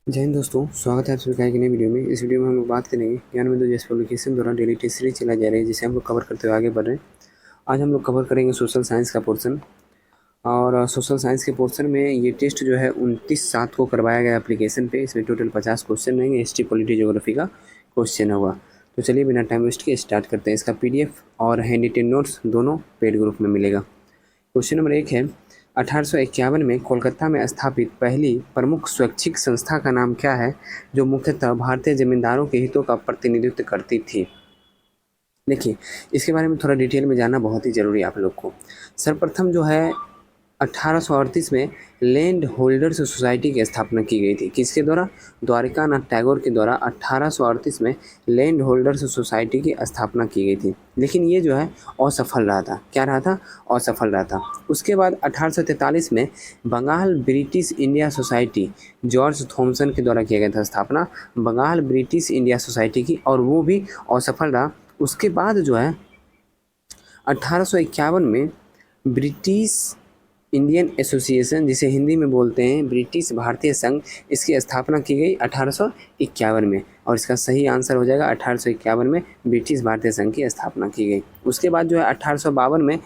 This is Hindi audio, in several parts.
जय हिंद दोस्तों, स्वागत है आप सभी का एक नई वीडियो में। इस वीडियो में हम लोग बात करेंगे ज्ञान बिंदु जैसे पब्लिकेशन द्वारा डेली टेस्ट सीरीज चलाई जा रही है, जिसे हम लोग कवर करते हुए आगे बढ़ रहे हैं। आज हम लोग कवर करेंगे सोशल साइंस का पोर्शन। और सोशल साइंस के पोर्शन में ये टेस्ट जो है 29/7 को करवाया गया एप्लीकेशन पे। इसमें टोटल 50 क्वेश्चन रहेंगे। हिस्ट्री, पॉलिटी, ज्योग्राफी का क्वेश्चन होगा। तो चलिए बिना टाइम वेस्ट के स्टार्ट करते हैं। इसका PDF और हैंड रिटेन नोट्स दोनों पेड ग्रुप में मिलेगा। क्वेश्चन नंबर 1 है, 1851 में कोलकाता में स्थापित पहली प्रमुख स्वैच्छिक संस्था का नाम क्या है, जो मुख्यतः भारतीय जमींदारों के हितों का प्रतिनिधित्व करती थी। देखिए, इसके बारे में थोड़ा डिटेल में जानना बहुत ही ज़रूरी है आप लोग को। सर्वप्रथम जो है 1838 में लैंड होल्डर्स सोसाइटी की स्थापना की गई थी। किसके द्वारा? द्वारिका नाथ टैगोर के द्वारा 1838 में लैंड होल्डर्स सोसाइटी की स्थापना की गई थी। लेकिन ये जो है असफल रहा था। क्या रहा था? असफल रहा था। उसके बाद 1843 में Bengal British India society George Thomson के द्वारा किया गया था स्थापना, बंगाल ब्रिटिश इंडिया सोसाइटी की, और वो भी असफल रहा। उसके बाद जो है 1851 में ब्रिटिश इंडियन एसोसिएशन, जिसे हिंदी में बोलते हैं ब्रिटिश भारतीय संघ, इसकी स्थापना की गई 1851 में। और इसका सही आंसर हो जाएगा 1851 में ब्रिटिश भारतीय संघ की स्थापना की गई। उसके बाद जो है 1852 में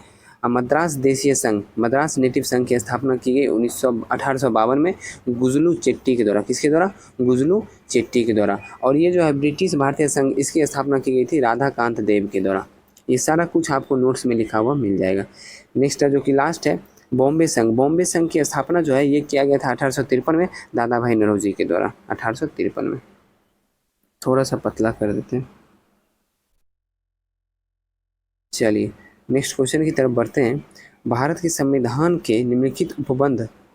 मद्रास देशीय संघ, मद्रास नेटिव संघ की स्थापना की गई 1852 में गुजलू चेट्टी के द्वारा। किसके द्वारा? गुजलू चेट्टी के द्वारा। और ये जो है ब्रिटिश भारतीय संघ, इसकी स्थापना की गई थी राधाकांत देव के द्वारा। ये सारा कुछ आपको नोट्स में लिखा हुआ मिल जाएगा। नेक्स्ट है जो कि लास्ट है, बॉम्बे संघ। बॉम्बे संघ की स्थापना जो है ये किया गया था 1853 में दादा भाई नौरोजी के द्वारा। 1853 में। थोड़ा सा पतला कर देते हैं। चलिए नेक्स्ट क्वेश्चन की तरफ बढ़ते हैं। भारत के संविधान के निम्नलिखित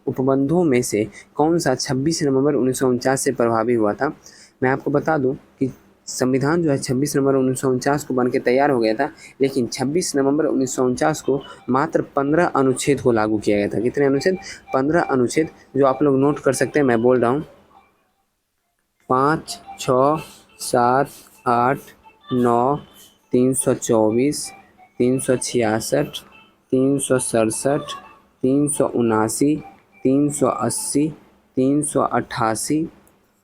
उपबंधों में से कौन सा 26 नवंबर 1949 से प्रभावी हुआ था? मैं आपको बता दूं कि संविधान जो है 26 नवंबर 1949 को बन के तैयार हो गया था, लेकिन 26 नवंबर 1949 को मात्र 15 अनुच्छेद को लागू किया गया था। कितने अनुच्छेद? 15 अनुच्छेद, जो आप लोग नोट कर सकते हैं। मैं बोल रहा हूँ 5, 6, 7, 8, 9, 324, 366, 367, 379, 380, 388,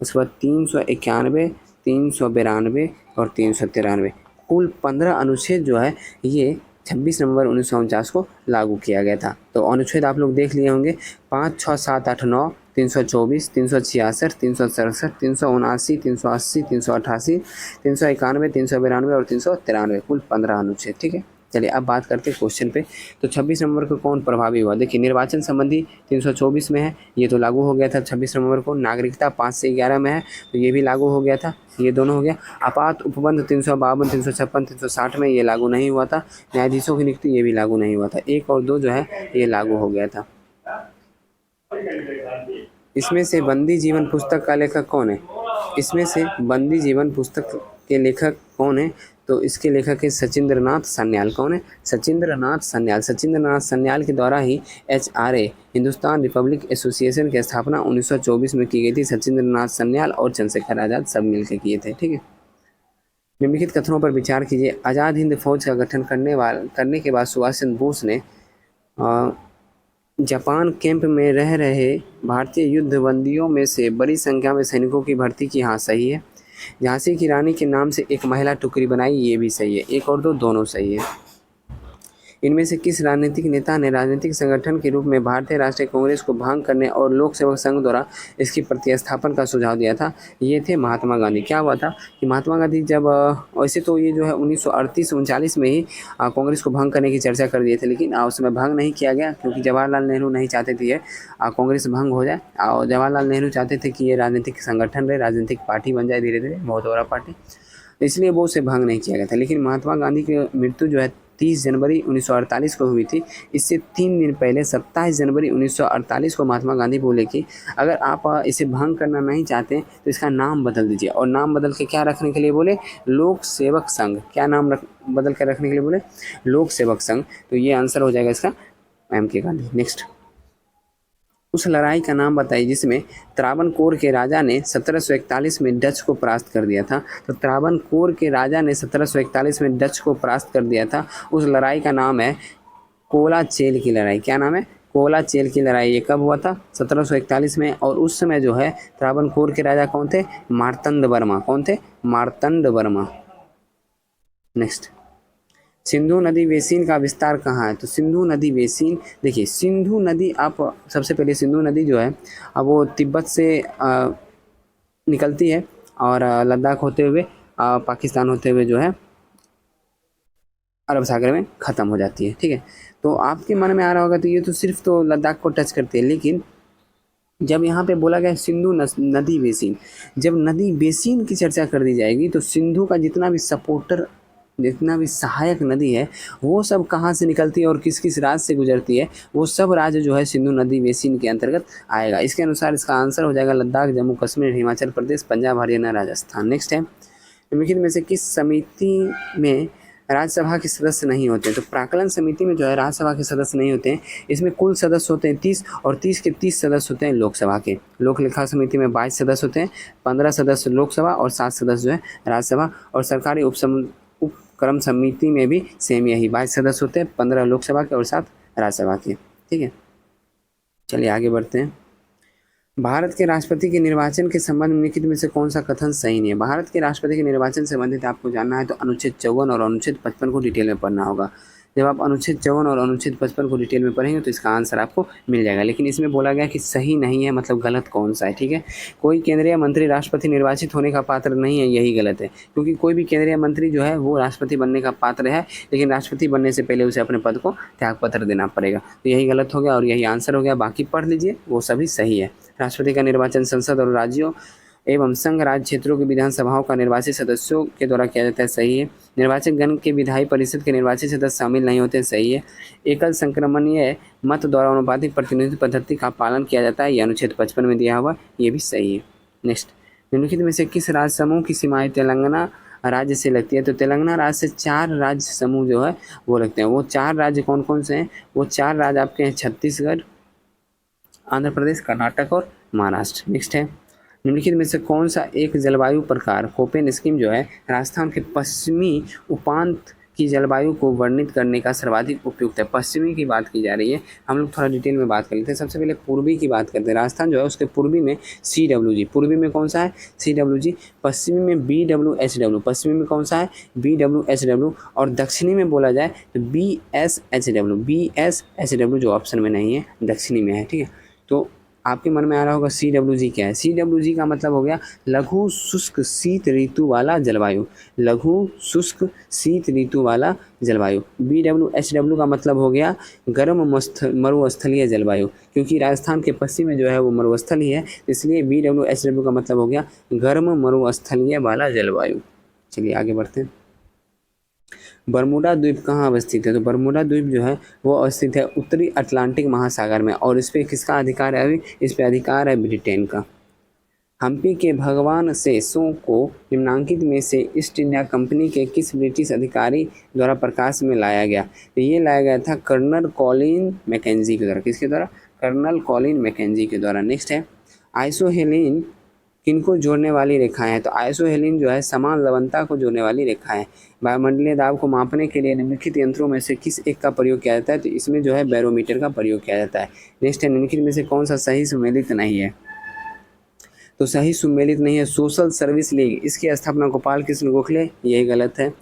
उसके बाद 391, 392 और 393। कुल 15 अनुच्छेद जो है ये 26 नवंबर 1949 को लागू किया गया था। तो अनुच्छेद आप लोग देख लिए होंगे, 5, 6, 7, 8, 9, 324, 366, 367, 379, 380, 388, 391, 392 और 393, कुल 15 अनुच्छेद। ठीक है, चलिए अब बात करते हैं क्वेश्चन पे। तो 26 नवंबर को कौन प्रभावी हुआ? देखिए, निर्वाचन संबंधी 324 में है, ये तो लागू हो गया था 26 नवंबर को। नागरिकता 5 से 11 में है, तो ये भी लागू हो गया था, ये दोनों हो गया। आपात उपबंध 352, 356, 360 में ये लागू नहीं हुआ था। न्यायाधीशों की नियुक्ति ये भी लागू नहीं हुआ था। 1 और 2 जो है ये लागू हो गया था। इसमें से बंदी जीवन पुस्तक का लेखक कौन है? इसमें से बंदी जीवन पुस्तक के लेखक कौन है? तो इसके लेखक है सचिंद्रनाथ सान्याल। कौन है? सचिंद्रनाथ सान्याल। सचिंद्रनाथ सान्याल के द्वारा ही HRA, हिंदुस्तान रिपब्लिक एसोसिएशन की स्थापना 1924 में की गई थी। सचिंद्रनाथ सान्याल और चंद्रशेखर आज़ाद सब मिलकर किए थे। ठीक है, निम्नलिखित कथनों पर विचार कीजिए। आज़ाद हिंद फौज का गठन करने के बाद सुभाष चंद्र बोस ने जापान कैंप में रह रहे भारतीय युद्धबंदियों में से बड़ी संख्या में सैनिकों की भर्ती की। हाँ, सही है। झांसी की रानी के नाम से एक महिला टुकड़ी बनाई, ये भी सही है। 1 और 2 दोनों सही है। इनमें से किस राजनीतिक नेता ने राजनीतिक संगठन के रूप में भारतीय राष्ट्रीय कांग्रेस को भंग करने और लोक सेवक संघ द्वारा इसकी प्रतिस्थापन का सुझाव दिया था? ये थे महात्मा गांधी। क्या हुआ था कि महात्मा गांधी जब वैसे तो ये जो है 1938-39 में ही कांग्रेस को भंग करने की चर्चा कर दिए थे, लेकिन उस समय भंग नहीं किया गया, क्योंकि जवाहरलाल नेहरू नहीं चाहते थे ये कांग्रेस भंग हो जाए। और जवाहरलाल नेहरू चाहते थे कि ये राजनीतिक संगठन रहे, राजनीतिक पार्टी बन जाए धीरे धीरे, बहुत बड़ा पार्टी, इसलिए वो उसे भंग नहीं किया गया था। लेकिन महात्मा गांधी की मृत्यु जो है 30 जनवरी 1948 को हुई थी। इससे 3 दिन पहले 27 जनवरी 1948 को महात्मा गांधी बोले कि अगर आप इसे भंग करना नहीं चाहते तो इसका नाम बदल दीजिए। और नाम बदल के क्या रखने के लिए बोले? लोक सेवक संघ। क्या नाम बदल कर रखने के लिए बोले? लोक सेवक संघ। तो ये आंसर हो जाएगा इसका MK गांधी। नेक्स्ट, उस लड़ाई का नाम बताइए जिसमें त्रावणकोर के राजा ने 1741 में डच को परास्त कर दिया था। तो त्रावणकोर के राजा ने 1741 में डच को परास्त कर दिया था। उस लड़ाई का नाम है कोलाचेल की लड़ाई। क्या नाम है? कोलाचेल की लड़ाई ये कब हुआ था? 1741 में। और उस समय जो है त्रावणकोर के राजा कौन थे? मार्तंड वर्मा। कौन थे? मार्तंड वर्मा। नेक्स्ट, सिंधु नदी बेसिन का विस्तार कहाँ है? तो सिंधु नदी बेसिन, देखिए सिंधु नदी, आप सबसे पहले सिंधु नदी जो है अब वो तिब्बत से निकलती है और लद्दाख होते हुए पाकिस्तान होते हुए जो है अरब सागर में ख़त्म हो जाती है। ठीक है, तो आपके मन में आ रहा होगा तो ये तो सिर्फ तो लद्दाख को टच करती है, लेकिन जब यहाँ पे बोला गया सिंधु नदी बेसिन, जब नदी बेसिन की चर्चा कर दी जाएगी तो सिंधु का जितना भी सपोर्टर, जितना भी सहायक नदी है वो सब कहाँ से निकलती है और किस किस राज्य से गुजरती है, वो सब राज्य जो है सिंधु नदी बेसिन के अंतर्गत आएगा। इसके अनुसार इसका आंसर हो जाएगा लद्दाख, जम्मू कश्मीर, हिमाचल प्रदेश, पंजाब, हरियाणा, राजस्थान। नेक्स्ट है, निम्नलिखित में से किस समिति में राज्यसभा के सदस्य नहीं होते हैं? तो प्राक्कलन समिति में जो है राज्यसभा के सदस्य नहीं होते हैं। इसमें कुल सदस्य होते हैं 30 और 30 के 30 सदस्य होते हैं लोकसभा के। लोक लेखा समिति में 22 सदस्य होते हैं, 15 सदस्य लोकसभा और 7 सदस्य जो है राज्यसभा। और सरकारी उपक्रम समिति में भी सेम यही 22 सदस्य होते हैं, 15 लोकसभा के और 7 राज्यसभा के। ठीक है, चलिए आगे बढ़ते हैं। भारत के राष्ट्रपति के निर्वाचन के संबंध में निम्नलिखित में से कौन सा कथन सही नहीं है? भारत के राष्ट्रपति के निर्वाचन से संबंधित आपको जानना है तो अनुच्छेद 54 और अनुच्छेद 55 को डिटेल में पढ़ना होगा। जब आप अनुच्छेद 54 और अनुच्छेद 55 को डिटेल में पढ़ेंगे तो इसका आंसर आपको मिल जाएगा। लेकिन इसमें बोला गया कि सही नहीं है, मतलब गलत कौन सा है। ठीक है, कोई केंद्रीय मंत्री राष्ट्रपति निर्वाचित होने का पात्र नहीं है, यही गलत है। क्योंकि कोई भी केंद्रीय मंत्री जो है वो राष्ट्रपति बनने का पात्र है, लेकिन राष्ट्रपति बनने से पहले उसे अपने पद को त्यागपत्र देना पड़ेगा। तो यही गलत हो गया और यही आंसर हो गया। बाकी पढ़ लीजिए, वो सभी सही है। राष्ट्रपति का निर्वाचन संसद और राज्यों एवं संघ राज्य क्षेत्रों की विधानसभाओं का निर्वाचित सदस्यों के द्वारा किया जाता है, सही है। निर्वाचक गण के विधायी परिषद के निर्वाचित सदस्य शामिल नहीं होते, सही है। एकल संक्रमणीय मत द्वारा अनुपातिक प्रतिनिधित्व पद्धति का पालन किया जाता है, यह अनुच्छेद 55 में दिया हुआ, ये भी सही है। नेक्स्ट, निम्नलिखित में से किस राज्य समूह की सीमाएं तेलंगाना राज्य से लगती है? तो तेलंगाना राज्य से 4 राज्य समूह जो है वो लगते हैं। वो 4 राज्य कौन कौन से हैं? वो 4 राज्य आपके हैं छत्तीसगढ़, आंध्र प्रदेश, कर्नाटक और महाराष्ट्र। नेक्स्ट है, निम्नलिखित में से कौन सा एक जलवायु प्रकार कोपेन स्कीम जो है राजस्थान के पश्चिमी उपांत की जलवायु को वर्णित करने का सर्वाधिक उपयुक्त है? पश्चिमी की बात की जा रही है, हम लोग थोड़ा डिटेल में बात कर लेते हैं। सबसे पहले पूर्वी की बात करते हैं। राजस्थान जो है उसके पूर्वी में CWG, पूर्वी में कौन सा है? CWG। पश्चिमी में BWHW, पश्चिमी में कौन सा है? BWHW। और दक्षिणी में बोला जाए तो BSHW, BSHW जो ऑप्शन में नहीं है, दक्षिणी में है। ठीक है, तो आपके मन में आ रहा होगा CWG क्या है? CWG का मतलब हो गया लघु शुष्क शीत ऋतु वाला जलवायु, लघु शुष्क शीत ऋतु वाला जलवायु। BWHW का मतलब हो गया गर्म मरुस्थलीय जलवायु, क्योंकि राजस्थान के पश्चिम में जो है वो मरुस्थली है, इसलिए BWHW का मतलब हो गया गर्म मरुस्थलीय वाला जलवायु। चलिए आगे बढ़ते हैं। बरमूडा द्वीप कहाँ अवस्थित है? तो बरमूडा द्वीप जो है वो अवस्थित है उत्तरी अटलांटिक महासागर में। और इस पर किसका अधिकार है? अभी इस पर अधिकार है ब्रिटेन का। हम्पी के भगवान सेसों को निम्नांकित में से ईस्ट इंडिया कंपनी के किस ब्रिटिश अधिकारी द्वारा प्रकाश में लाया गया? तो ये लाया गया था कर्नल कॉलिन मैकेंजी के द्वारा। किसके द्वारा? कर्नल कॉलिन मैकेंजी के द्वारा। नेक्स्ट है, आइसोहेलिन किनको जोड़ने वाली रेखाएं हैं? तो आइसोहेलिन जो है समान लवणता को जोड़ने वाली रेखा है। वायुमंडलीय दाब को मापने के लिए निम्नलिखित यंत्रों में से किस एक का प्रयोग किया जाता है? तो इसमें जो है बैरोमीटर का प्रयोग किया जाता है। नेक्स्ट है, निम्नलिखित में से कौन सा सही सुमेलित नहीं है? तो सही सुमेलित नहीं है सोशल सर्विस लीग, इसकी स्थापना गोपाल कृष्ण गोखले, यही गलत है।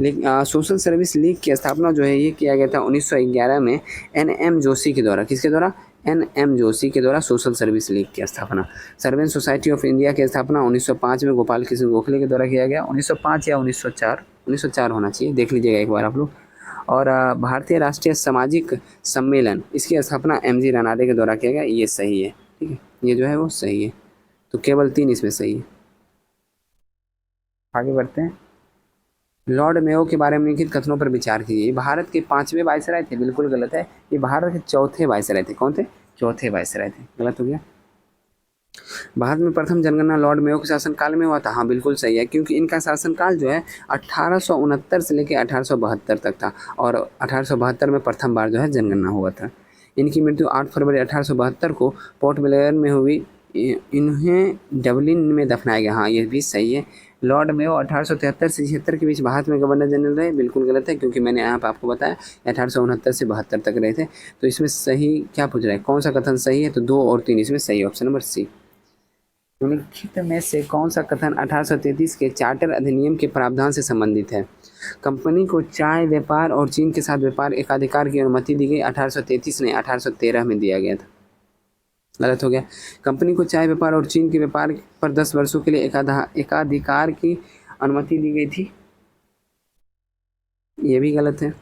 लेकिन सोशल सर्विस लीग की स्थापना जो है ये किया गया था 1911 में NM जोशी के द्वारा। किसके द्वारा? NM जोशी के द्वारा सोशल सर्विस लीग की स्थापना। सर्वेंट सोसाइटी ऑफ इंडिया की स्थापना 1905 में गोपाल कृष्ण गोखले के द्वारा किया गया। 1905 या 1904 होना चाहिए, देख लीजिएगा एक बार आप लोग। और भारतीय राष्ट्रीय सामाजिक सम्मेलन, इसकी स्थापना MG रनाडे के द्वारा किया गया, ये सही है। ठीक है, ये जो है वो सही है। तो केवल 3 इसमें सही है। आगे बढ़ते हैं। लॉर्ड मेयो के बारे में लिखित कथनों पर विचार कीजिए। भारत के 5वें वायसराय थे, बिल्कुल गलत है। ये भारत के 4थे वायसराय थे। कौन थे? 4थे वायसराय थे, गलत हो गया। भारत में प्रथम जनगणना लॉर्ड मेयो के शासनकाल में हुआ था, हाँ बिल्कुल सही है, क्योंकि इनका शासनकाल जो है 1869 से लेकर 1872 तक था और 1872 में प्रथम बार जो है जनगणना हुआ था। इनकी मृत्यु 8 फरवरी 1872 को पोर्ट ब्लेयर में हुई। इन्हें डबलिन में दफनाया गया, हाँ ये भी सही है। लॉर्ड मेयो 1873 से 76 के बीच भारत में गवर्नर जनरल रहे, बिल्कुल गलत है क्योंकि मैंने यहाँ पर आपको बताया 1869 से 72 तक रहे थे। तो इसमें सही क्या पूछ रहा है, कौन सा कथन सही है, तो 2 और 3 इसमें सही, ऑप्शन नंबर सी। निम्नलिखित में से कौन सा कथन 1833 के चार्टर अधिनियम के प्रावधान से संबंधित है। कंपनी को चाय व्यापार और चीन के साथ व्यापार एकाधिकार की अनुमति दी गई, 1833 नहीं 1813 में दिया गया था, गलत हो गया। कंपनी को चाय व्यापार और चीन के व्यापार पर 10 वर्षों के लिए एकाधिकार की अनुमति दी गई थी, ये भी गलत है।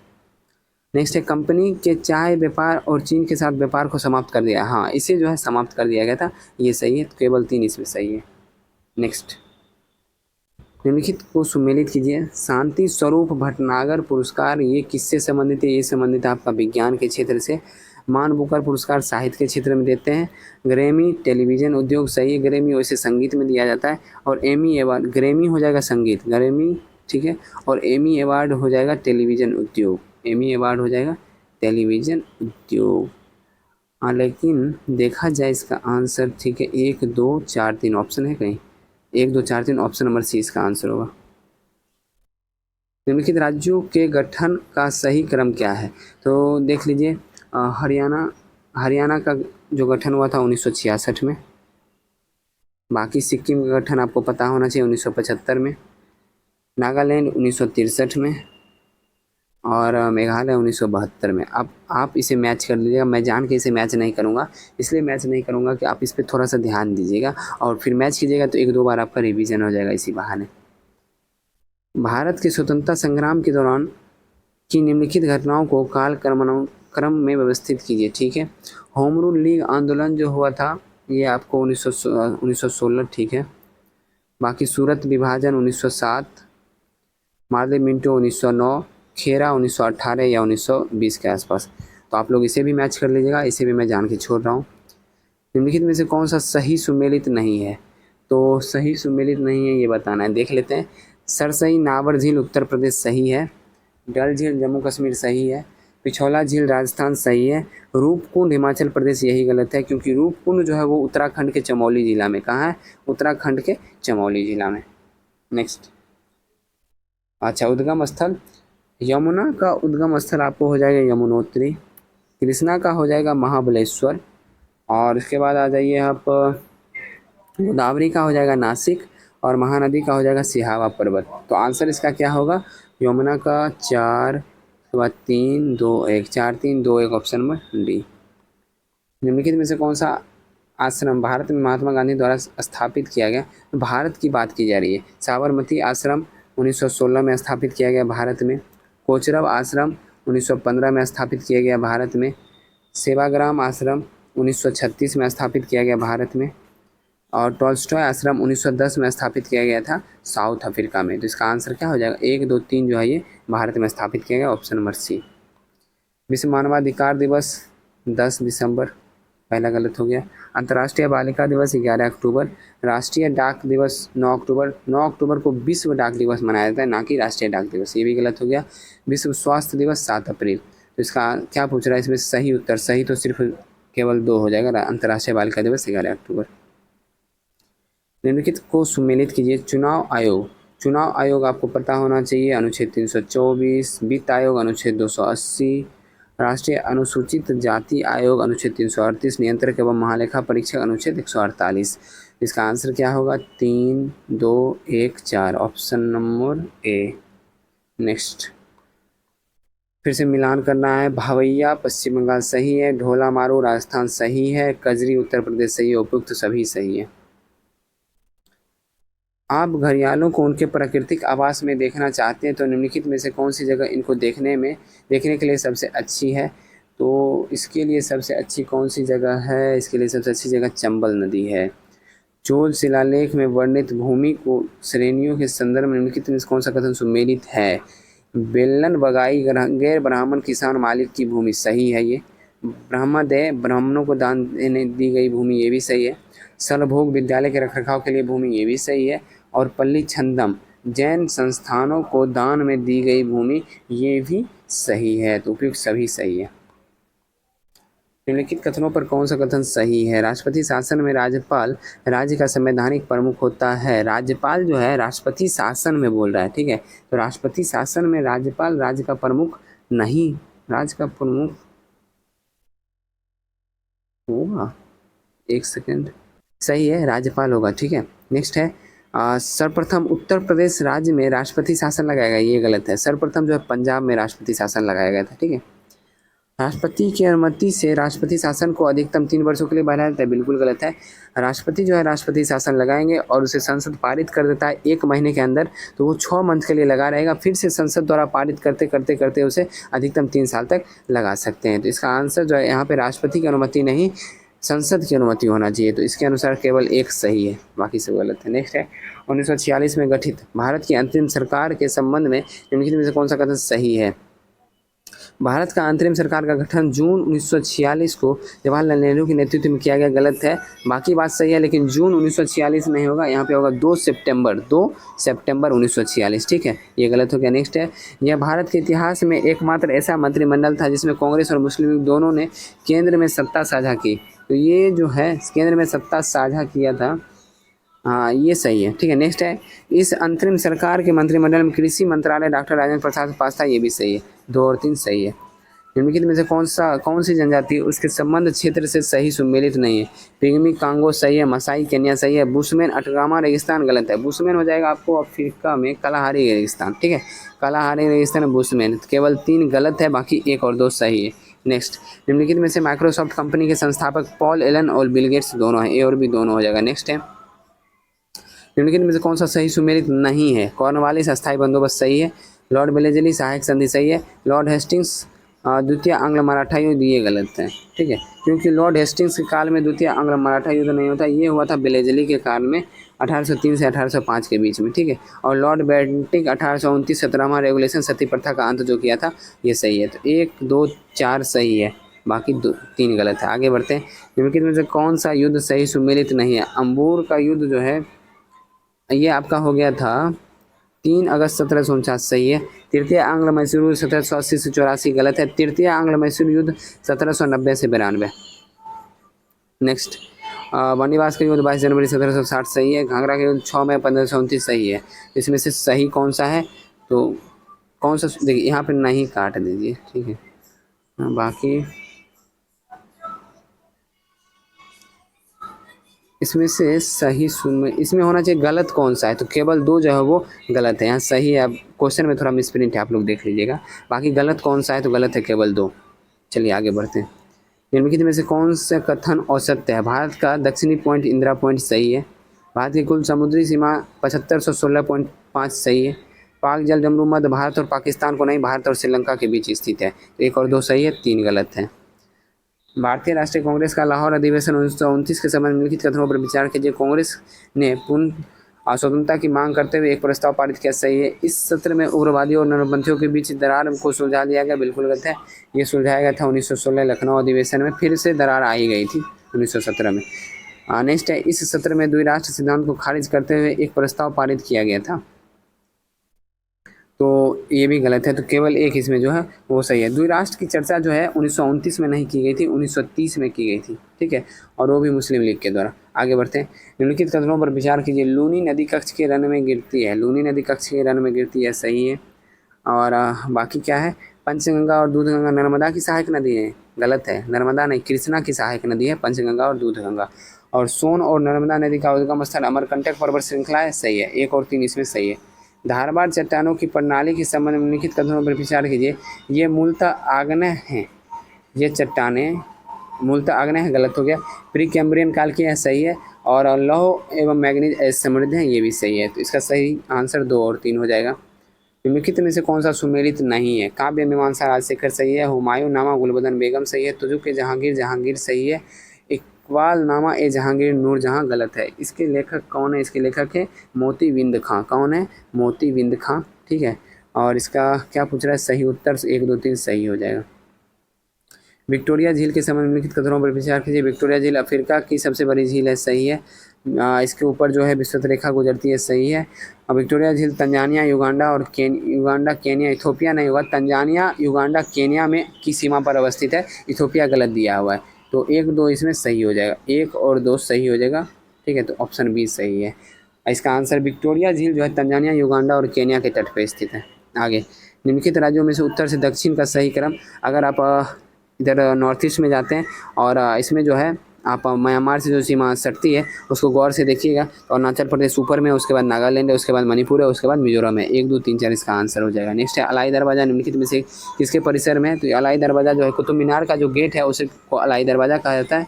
नेक्स्ट है कंपनी के चाय व्यापार और चीन के साथ व्यापार को समाप्त कर दिया, हाँ इसे जो है समाप्त कर दिया गया था, ये सही है, तो केवल 3 इसमें सही है। नेक्स्ट, निम्नलिखित को सुमेलित कीजिए। शांति स्वरूप भटनागर पुरस्कार ये किससे संबंधित है, ये संबंधित है आपका विज्ञान के क्षेत्र से। मान बुकर पुरस्कार साहित्य के क्षेत्र में देते हैं। ग्रैमी टेलीविज़न उद्योग सही है, ग्रैमी वैसे संगीत में दिया जाता है। और एमी अवार्ड, ग्रैमी हो जाएगा संगीत, ग्रैमी ठीक है, और एमी अवार्ड हो जाएगा टेलीविज़न उद्योग, एमी अवार्ड हो जाएगा टेलीविज़न उद्योग। हाँ लेकिन देखा जाए इसका आंसर ठीक है 1 2 4 3 ऑप्शन है कहीं, 1 2 4 3 ऑप्शन नंबर सी इसका आंसर होगा। निम्नलिखित राज्यों के गठन का सही क्रम क्या है, तो देख लीजिए हरियाणा का जो गठन हुआ था 1966 में। बाकी सिक्किम का गठन आपको पता होना चाहिए 1975 में। नागालैंड 1963 में और मेघालय 1972 में। अब आप इसे मैच कर लीजिएगा, मैं जान के इसे मैच नहीं करूँगा, इसलिए मैच नहीं करूँगा कि आप इस पर थोड़ा सा ध्यान दीजिएगा और फिर मैच कीजिएगा तो 1 2 बार आपका रिवीजन हो जाएगा इसी बहाने। भारत के स्वतंत्रता संग्राम के दौरान की निम्नलिखित घटनाओं को काल क्रम में व्यवस्थित कीजिए, ठीक है। होम रूल लीग आंदोलन जो हुआ था ये आपको 1916 ठीक है। बाकी सूरत विभाजन 1907, मार्ले मिंटो 1909, खेरा 1918 या 1920 के आसपास। तो आप लोग इसे भी मैच कर लीजिएगा, इसे भी मैं जान के छोड़ रहा हूँ। निम्नलिखित में से कौन सा सही सुमेलित नहीं है, तो सही सुमेलित नहीं है ये बताना है, देख लेते हैं। सरसई नावर झील उत्तर प्रदेश सही है, डल झील जम्मू कश्मीर सही है, पिछौला झील राजस्थान सही है, रूपकुंड हिमाचल प्रदेश यही गलत है क्योंकि रूपकुंड जो है वो उत्तराखंड के चमोली जिला में, कहाँ है, उत्तराखंड के चमोली जिला में। नेक्स्ट, अच्छा उद्गम स्थल, यमुना का उद्गम स्थल आपको हो जाएगा यमुनोत्री, कृष्णा का हो जाएगा महाबलेश्वर, और इसके बाद आ जाइए आप गोदावरी का हो जाएगा नासिक, और महानदी का हो जाएगा सिहावा पर्वत। तो आंसर इसका क्या होगा, यमुना का 4, उसके बाद 3 2 1, 4 3 2 1 ऑप्शन नंबर डी। निम्नलिखित में से कौन सा आश्रम भारत में महात्मा गांधी द्वारा स्थापित किया गया, तो भारत की बात की जा रही है। साबरमती आश्रम 1916 में स्थापित किया गया भारत में, कोचरब आश्रम 1915 में स्थापित किया गया भारत में, सेवाग्राम आश्रम 1936 में स्थापित किया गया भारत में, और टॉल्स्टॉय आश्रम 1910 में स्थापित किया गया था साउथ अफ्रीका में। तो इसका आंसर क्या हो जाएगा, 1 2 3 जो है ये भारत में स्थापित किया गया, ऑप्शन नंबर सी। विश्व मानवाधिकार दिवस 10 दिसंबर, पहला गलत हो गया। अंतर्राष्ट्रीय बालिका दिवस 11 अक्टूबर, राष्ट्रीय डाक दिवस 9 अक्टूबर, 9 अक्टूबर को विश्व डाक दिवस मनाया जाता है, ना कि राष्ट्रीय डाक दिवस, ये भी गलत हो गया। विश्व स्वास्थ्य दिवस 7 अप्रैल। तो इसका क्या पूछ रहा है इसमें सही उत्तर, सही तो सिर्फ केवल 2 हो जाएगा, अंतर्राष्ट्रीय बालिका दिवस 11 अक्टूबर। निम्नलिखित को सुमेलित कीजिए। चुनाव आयोग, चुनाव आयोग आपको पता होना चाहिए अनुच्छेद 324, वित्त आयोग अनुच्छेद 280, राष्ट्रीय अनुसूचित जाति आयोग अनुच्छेद 338, नियंत्रक एवं महालेखा परीक्षक अनुच्छेद 148। इसका आंसर क्या होगा, 3 2 1 4 ऑप्शन नंबर ए। नेक्स्ट, फिर से मिलान करना है। भावैया पश्चिम बंगाल सही है, ढोला मारू राजस्थान सही है, कजरी उत्तर प्रदेश सही है, उपयुक्त सभी सही है। आप घड़ियालों को उनके प्राकृतिक आवास में देखना चाहते हैं तो निम्नलिखित में से कौन सी जगह इनको देखने के लिए सबसे अच्छी है, तो इसके लिए सबसे अच्छी कौन सी जगह है, इसके लिए सबसे अच्छी जगह चंबल नदी है। चोल शिलालेख में वर्णित भूमि को श्रेणियों के संदर्भ में निम्नलिखित में से कौन सा कथन सुमेलित है, बेलन बगाई गैर ब्राह्मण किसान मालिक की भूमि सही है, ये ब्रह्मदय ब्राह्मणों को दान देने दी गई भूमि ये भी सही है, सलभोग विद्यालय के रखरखाव के लिए भूमि ये भी सही है, और पल्ली छंदम जैन संस्थानों को दान में दी गई भूमि ये भी सही है, तो उपयुक्त सभी सही है। निम्नलिखित कथनों पर कौन सा कथन सही है? राष्ट्रपति शासन में राज्यपाल राज्य का संवैधानिक प्रमुख होता है। राज्यपाल जो है राष्ट्रपति शासन में बोल रहा है, ठीक है। तो राष्ट्रपति शासन में राज्यपाल राज्य का प्रमुख नहीं, राज्य का प्रमुख होगा, एक सेकेंड, सही है, राज्यपाल होगा, ठीक है। नेक्स्ट है सर्वप्रथम उत्तर प्रदेश राज्य में राष्ट्रपति शासन लगाया गया, ये गलत है। सर्वप्रथम जो है पंजाब में राष्ट्रपति शासन लगाया गया था, ठीक है। राष्ट्रपति की अनुमति से राष्ट्रपति शासन को अधिकतम 3 वर्षों के लिए बढ़ाया जाता है, बिल्कुल गलत है। राष्ट्रपति जो है राष्ट्रपति शासन लगाएंगे और उसे संसद पारित कर देता है 1 महीने के अंदर, तो वो 6 मंथ के लिए लगा रहेगा, फिर से संसद द्वारा पारित करते करते करते उसे अधिकतम 3 साल तक लगा सकते हैं। तो इसका आंसर जो है यहाँ पे राष्ट्रपति की अनुमति नहीं, संसद की अनुमति होना चाहिए। तो इसके अनुसार केवल एक सही है, बाकी सब गलत है। नेक्स्ट है 1946 में गठित भारत की अंतरिम सरकार के संबंध में निम्नलिखित में से कौन सा कथन सही है? भारत का अंतरिम सरकार का गठन जून 1946 को जवाहरलाल नेहरू के नेतृत्व में किया गया, गलत है। बाकी बात सही है, लेकिन जून 1946 नहीं होगा, यहाँ पे होगा 2 सितंबर 1946, ठीक है, ये गलत हो गया। नेक्स्ट है यह भारत के इतिहास में एकमात्र ऐसा मंत्रिमंडल था जिसमें कांग्रेस और मुस्लिम लीग दोनों ने केंद्र में सत्ता साझा की। तो ये जो है केंद्र में सत्ता साझा किया था, हाँ ये सही है, ठीक है। नेक्स्ट है इस अंतरिम सरकार के मंत्रिमंडल में कृषि मंत्रालय डॉक्टर राजेंद्र प्रसाद के पास था, ये भी सही है, 2 और 3 सही है। निम्नलिखित में से कौन सी जनजाति उसके संबंध क्षेत्र से सही सुमेलित नहीं है? पिग्मी कांगो सही है, मसाई केन्या सही है, बुशमैन अटगामा रेगिस्तान गलत है। बुशमैन हो जाएगा आपको अफ्रीका में कलाहारी रेगिस्तान, ठीक है, कलाहारी रेगिस्तान बुशमैन, केवल 3 गलत है, बाकी 1 और 2 सही है। नेक्स्ट निम्नलिखित में से माइक्रोसॉफ्ट कंपनी के संस्थापक पॉल एलन और बिल गेट्स दोनों हैं, ए और बी दोनों हो जाएगा। नेक्स्ट है निम्नलिखित में से कौन सा सही सुमेलित नहीं है? कॉर्नवालिस अस्थायी बंदोबस्त सही है, लॉर्ड वेलेस्ली सहायक संधि सही है, लॉर्ड हेस्टिंग्स द्वितीय आंग्ल मराठा युद्ध, ये गलत है, ठीक है, क्योंकि लॉर्ड हेस्टिंग्स के काल में द्वितीय आंग्ल मराठा युद्ध नहीं होता, ये हुआ था वेलेस्ली के काल में 1803 से 1805 के बीच में, ठीक है। और लॉर्ड बेंटिक 1829 17वां रेगुलेशन सती प्रथा का अंत जो किया था, ये सही है। तो 1 2 4 सही है, बाकी 3 गलत है। आगे बढ़ते हैं निम्नलिखित में से कौन सा युद्ध सही सुमेलित नहीं है? अंबूर का युद्ध जो है ये आपका हो गया था 3 अगस्त 1749, सही है। तृतीय आंग्ल मैसूर युद्ध 1780 से 84 गलत है। तृतीय आंग्ल मैसूर युद्ध 1790 से 92। नेक्स्ट बनिवास का युद्ध 22 जनवरी 1760 सही है। घाघरा का युद्ध 6 मई 1529 सही है। इसमें से सही कौन सा है? तो कौन सा, देखिए यहाँ पे नहीं काट दीजिए, ठीक है। बाकी इसमें से सही इसमें होना चाहिए गलत कौन सा है? तो केवल 2 जो है वो गलत है, यहाँ सही है। अब क्वेश्चन में थोड़ा मिसप्रिंट है, आप लोग देख लीजिएगा। बाकी गलत कौन सा है? तो गलत है केवल 2। चलिए आगे बढ़ते हैं। निम्नलिखित में से कौन सा कथन औसत्य है? भारत का दक्षिणी पॉइंट इंदिरा पॉइंट सही है। भारत की कुल समुद्री सीमा 7516.5 सही है। पाक जल जमरू मध्य भारत और पाकिस्तान को नहीं, भारत और श्रीलंका के बीच स्थित है। 1 और 2 सही है, 3 गलत है। भारतीय राष्ट्रीय कांग्रेस का लाहौर अधिवेशन 1929 के समय निम्नलिखित कथनों पर विचार कीजिए। कांग्रेस ने पूर्ण स्वतंत्रता की मांग करते हुए एक प्रस्ताव पारित किया, सही है। इस सत्र में उग्रवादियों और नरमपंथियों के बीच दरार को सुलझा दिया गया, बिल्कुल गलत है। ये सुलझाया गया था 1916 लखनऊ अधिवेशन में, फिर से दरार आई गई थी 1917 में। नेक्स्ट है इस सत्र में द्विराष्ट्र सिद्धांत को खारिज करते हुए एक प्रस्ताव पारित किया गया था, तो ये भी गलत है। तो केवल एक इसमें जो है वो सही है। द्विराष्ट्र की चर्चा जो है 1929 में नहीं की गई थी, 1930 में की गई थी, ठीक है, और वो भी मुस्लिम लीग के द्वारा। आगे बढ़ते हैं। निम्नलिखित कथनों पर विचार कीजिए। लूनी नदी कच्छ के रन में गिरती है। लूनी नदी कच्छ के रन में गिरती है, सही है। और बाकी क्या है? पंचगंगा और दूधगंगा नर्मदा की सहायक नदी है, गलत है। नर्मदा नहीं, कृष्णा की सहायक नदी है पंचगंगा और दूधगंगा। और सोन और नर्मदा नदी का उद्गम स्थल अमरकंटक पर्वत श्रृंखला है, सही है। 1 और 3 इसमें सही है। धारबाड़ चट्टानों की प्रणाली के संबंध में निम्नलिखित कथनों पर विचार कीजिए। ये मूलतः आग्नेय हैं, ये चट्टानें मूलतः आग्नेय है, गलत हो गया। प्री कैम्ब्रियन काल की है, सही है। और लौह एवं मैग्नीज समृद्ध हैं, ये भी सही है। तो इसका सही आंसर 2 और 3 हो जाएगा। निम्नलिखित में से कौन सा सुमेलित नहीं है? काव्य मीमांसा राजशेखर सही है। हुमायूं नामा गुलबदन बेगम सही है। तुजुक के जहांगीर सही है। इकबाल नामा ए जहांगीर नूरजहां गलत है। इसके लेखक कौन है? इसके लेखक है मोती बिंद खां। कौन है? मोती बिंद खां, ठीक है। और इसका क्या पूछ रहा है? सही उत्तर 1 2 3 सही हो जाएगा। विक्टोरिया झील के संबंध में निम्नलिखित कथनों पर विचार कीजिए। विक्टोरिया झील अफ्रीका की सबसे बड़ी झील है, सही है। इसके ऊपर जो है विस्तृत रेखा गुजरती है, सही है। विक्टोरिया झील तंजानिया, युगांडा और केनिया, इथोपिया नहीं होगा। तंजानिया, युगांडा, केनिया में की सीमा पर अवस्थित है। इथोपिया गलत दिया हुआ है। तो 1-2 इसमें सही हो जाएगा, 1 और 2 सही हो जाएगा, ठीक है। तो ऑप्शन बी सही है। इसका आंसर विक्टोरिया झील जो है तंजानिया, युगांडा और केन्या के तट पर स्थित है। आगे, निम्नलिखित राज्यों में से उत्तर से दक्षिण का सही क्रम, अगर आप इधर नॉर्थ ईस्ट में जाते हैं और इसमें जो है आप म्यांमार से जो सीमा सटती है उसको गौर से देखिएगा, तो अरुणाचल प्रदेश ऊपर में, उसके बाद नागालैंड है, उसके बाद मणिपुर है, उसके बाद मिजोरम है। 1, 2, 3, 4 इसका आंसर हो जाएगा। नेक्स्ट है अलाई दरवाज़ा निम्नलिखित में से किसके परिसर में है? तो अलाई दरवाज़ा जो है कुतुब मीनार का जो गेट है उसे अलाई दरवाज़ा कहा जाता है,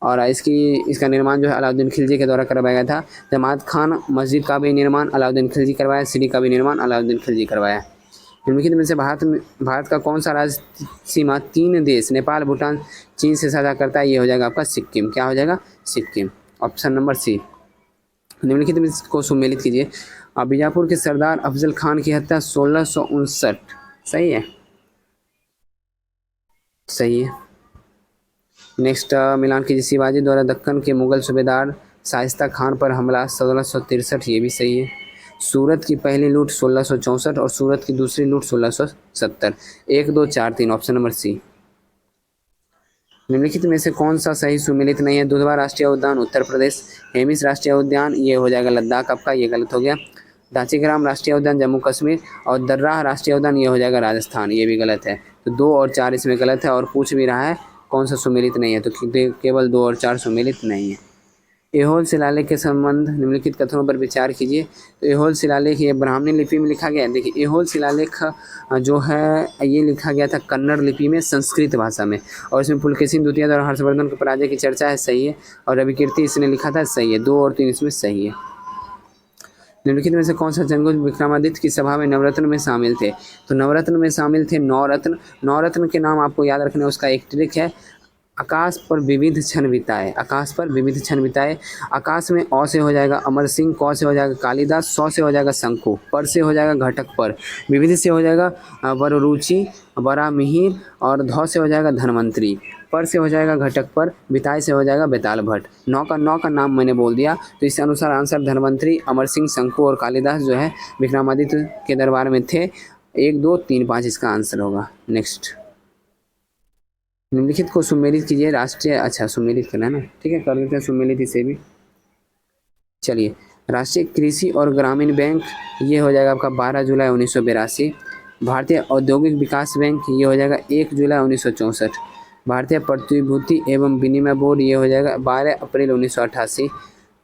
और इसका निर्माण जो है अलाउद्दीन खिलजी के द्वारा करवाया गया था। जमात खान मस्जिद का भी निर्माण अलाउद्दीन खिलजी करवाया, सीढ़ी का भी निर्माण अलाउद्दीन खिलजी करवाया। निम्नलिखित में से भारत का कौन सा राज्य सीमा 3 देश नेपाल, भूटान, चीन से साझा करता है? ये हो जाएगा आपका सिक्किम। क्या हो जाएगा? सिक्किम। Option number C. निम्नलिखित में को सुमेलित कीजिए। बीजापुर के सरदार अफजल खान की हत्या 1659। सही है, सही है। नेक्स्ट मिलान कीजिए। शिवाजी द्वारा दक्कन के मुगल सूबेदार शाइस्ता खान पर हमला 1663। ये भी सही है। सूरत की पहली लूट 1664 और सूरत की दूसरी लूट 1670। 1, 2, 4, 3 ऑप्शन नंबर सी। निम्नलिखित में से कौन सा सही सुमेलित नहीं है? दुधवा राष्ट्रीय उद्यान उत्तर प्रदेश, हेमिस राष्ट्रीय उद्यान ये हो जाएगा लद्दाख आपका, ये गलत हो गया। दाचीग्राम राष्ट्रीय उद्यान जम्मू कश्मीर, और दर्राह राष्ट्रीय उद्यान ये हो जाएगा राजस्थान, ये भी गलत है। तो 2 और 4 इसमें गलत है, और पूछ भी रहा है कौन सा सुमेलित नहीं है, तो केवल 2 और 4 सुमेलित नहीं है। ऐहोल शिलालेख के संबंध निम्नलिखित कथनों पर विचार कीजिए। तो ऐहोल शिलालेख ये ब्राह्मणी लिपि में लिखा गया है। देखिए ऐहोल शिलालेख जो है ये लिखा गया था कन्नड़ लिपि में, संस्कृत भाषा में, और इसमें पुलकेशिन द्वितीय और हर्षवर्धन के पराजय की चर्चा है। सही है। और रविकीर्ति इसने लिखा था। सही है। 2 और 3 इसमें सही है। निम्नलिखित में से कौन सा जंगल विक्रमादित्य की सभा में नवरत्न में शामिल थे? तो नवरत्न में शामिल थे 9 रत्न। 9 रत्न के नाम आपको याद रखना है। उसका एक ट्रिक है, आकाश पर विविध क्षण बिताए। आकाश पर विविध क्षण बिताए। आकाश में अ से हो जाएगा अमर सिंह, क से हो जाएगा कालिदास, सौ से हो जाएगा शंकु, पर से हो जाएगा घटक पर, विविध से हो जाएगा वररुचि, वरामिहिर, और ध से हो जाएगा धनवंतरी, पर से हो जाएगा घटक पर, बिताए से हो जाएगा बेताल भट्ट। 9 का नाम मैंने बोल दिया, तो इसके अनुसार आंसर धनवंतरी, अमर सिंह, शंकु और कालिदास जो है विक्रमादित्य के दरबार में थे। 1, 2, 3, 5 इसका आंसर होगा। नेक्स्ट, निम्नलिखित को सुमेलित कीजिए। राष्ट्रीय, अच्छा सुमेलित करना है ना, ठीक है कर देते हैं सुमेलित इसे भी। चलिए, राष्ट्रीय कृषि और ग्रामीण बैंक ये हो जाएगा आपका 12 जुलाई 1982। भारतीय औद्योगिक विकास बैंक ये हो जाएगा 1 जुलाई 1964। भारतीय प्रतिभूति एवं विनिमय बोर्ड ये हो जाएगा 12 अप्रैल 1988।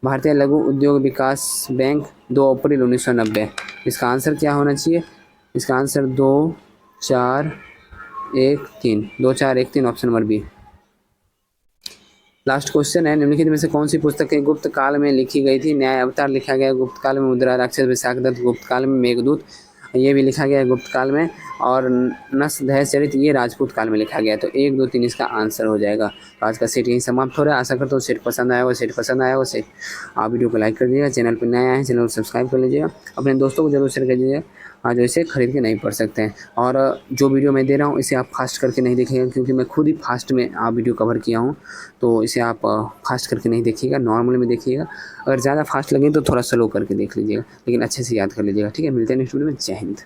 भारतीय लघु उद्योग विकास बैंक 2 अप्रैल 1990। इसका आंसर क्या होना चाहिए? इसका answer 2, 4, 1, 3, 2, 4, 1, 3 option number B. Last question है, निम्नलिखित में से कौन सी पुस्तकें गुप्त काल में लिखी गई थी? न्याय अवतार लिखा गया गुप्त काल में, मुद्रा राक्षस विशाखदत्त गुप्त काल में, मेघदूत ये भी लिखा गया है गुप्त काल में, और नसधय चरित ये राजपूत काल में लिखा गया है। तो 1, 2, 3 इसका आंसर हो जाएगा। तो आज का सेट यहीं समाप्त हो रहा है। आशा करता हूँ सेट पसंद आया होगा। सेट पसंद आया होगा सेट आप वीडियो को लाइक कर दीजिएगा। चैनल पर नया है चैनल को सब्सक्राइब कर लीजिएगा। अपने दोस्तों को जरूर शेयर कर दीजिएगा जो इसे खरीद के नहीं पढ़ सकते हैं। और जो वीडियो मैं दे रहा हूँ इसे आप फास्ट करके नहीं देखिएगा, क्योंकि मैं खुद ही फास्ट में वीडियो कवर किया हूँ, तो इसे आप फास्ट करके नहीं देखिएगा, नॉर्मल में देखिएगा। अगर ज़्यादा फास्ट लगे तो थोड़ा स्लो करके देख लीजिएगा, लेकिन अच्छे से याद कर लीजिएगा। ठीक है, मिलते हैं नेक्स्ट वीडियो में। जय हिंद।